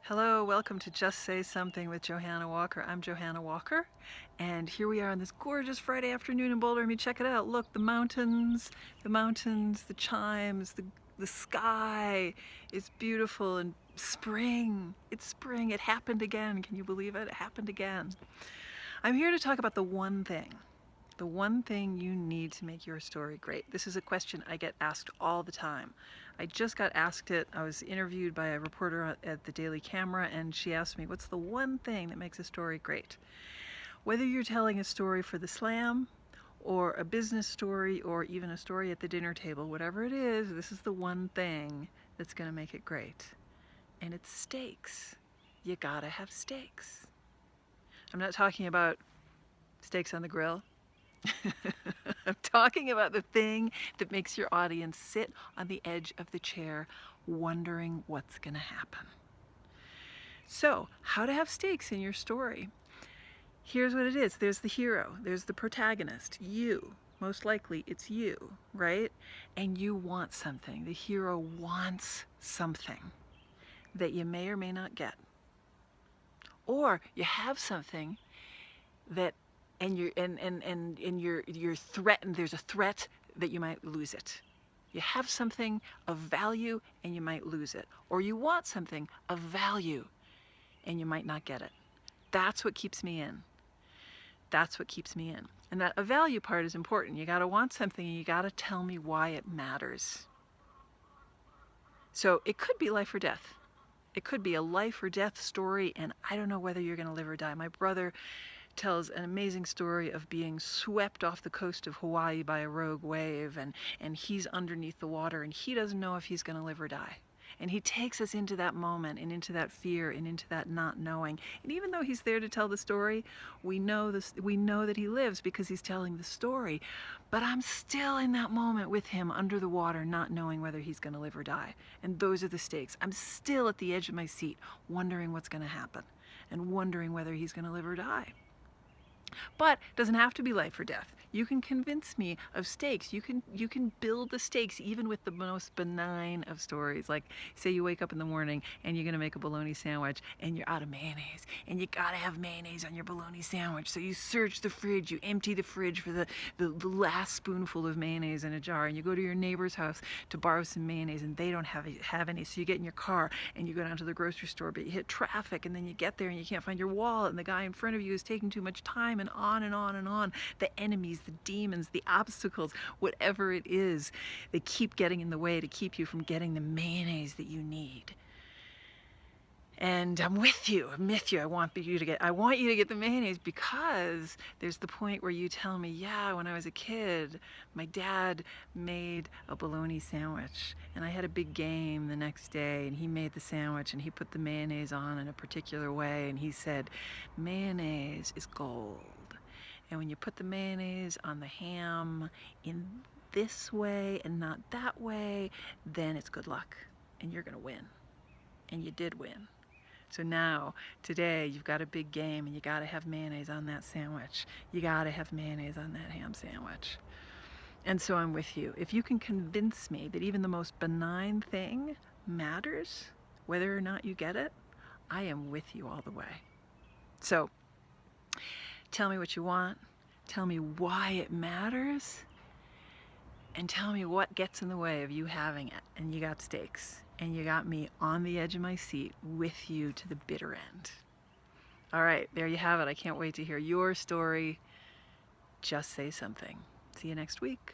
Hello, welcome to Just Say Something with Johanna Walker. I'm Johanna Walker, and here we are on this gorgeous Friday afternoon in Boulder. I mean, check it out. Look, the mountains, the chimes, the sky is beautiful, and spring. It's spring. It happened again. Can you believe it? It happened again. I'm here to talk about the one thing you need to make your story great. This is a question I get asked all the time. I just got asked it. I was interviewed by a reporter at the Daily Camera, and she asked me, what's the one thing that makes a story great? Whether you're telling a story for the slam, or a business story, or even a story at the dinner table, whatever it is, this is the one thing that's going to make it great. And it's steaks. You gotta have steaks. I'm not talking about steaks on the grill. I'm talking about the thing that makes your audience sit on the edge of the chair wondering what's going to happen. So, how to have stakes in your story. Here's what it is. There's the hero. There's the protagonist. You. Most likely it's you, right? And you want something. The hero wants something that you may or may not get. Or you have something that you're threatened. There's a threat that you might lose it. You have something of value and you might lose it, or you want something of value and you might not get it. That's what keeps me in. That's what keeps me in. And that a value part is important. You got to want something and you got to tell me why it matters. So it could be life or death. It could be a life or death story, and I don't know whether you're going to live or die. My brother tells an amazing story of being swept off the coast of Hawaii by a rogue wave, and he's underneath the water and he doesn't know if he's going to live or die. And he takes us into that moment and into that fear and into that not knowing. And even though he's there to tell the story, we know that he lives because he's telling the story. But I'm still in that moment with him under the water, not knowing whether he's going to live or die. And those are the stakes. I'm still at the edge of my seat, wondering what's going to happen and wondering whether he's going to live or die. But it doesn't have to be life or death. You can convince me of stakes. You can build the stakes even with the most benign of stories. Like, say you wake up in the morning and you're gonna make a bologna sandwich and you're out of mayonnaise, and you gotta have mayonnaise on your bologna sandwich. So you search the fridge, you empty the fridge for the last spoonful of mayonnaise in a jar, and you go to your neighbor's house to borrow some mayonnaise and they don't have any. So you get in your car and you go down to the grocery store, but you hit traffic and then you get there and you can't find your wallet, and the guy in front of you is taking too much time, and on and on and on. The enemies, the demons, the obstacles, whatever it is, they keep getting in the way to keep you from getting the mayonnaise that you need. And I'm with you. I want you to get the mayonnaise, because there's the point where you tell me, yeah, when I was a kid, my dad made a bologna sandwich and I had a big game the next day, and he made the sandwich and he put the mayonnaise on in a particular way, and he said, mayonnaise is gold. And when you put the mayonnaise on the ham in this way and not that way, then it's good luck and you're gonna win. And you did win. So now, today, you've got a big game and you gotta have mayonnaise on that sandwich. You gotta have mayonnaise on that ham sandwich. And so I'm with you. If you can convince me that even the most benign thing matters, whether or not you get it, I am with you all the way. So, tell me what you want, tell me why it matters, and tell me what gets in the way of you having it. And you got stakes, and you got me on the edge of my seat with you to the bitter end. All right, there you have it. I can't wait to hear your story. Just say something. See you next week.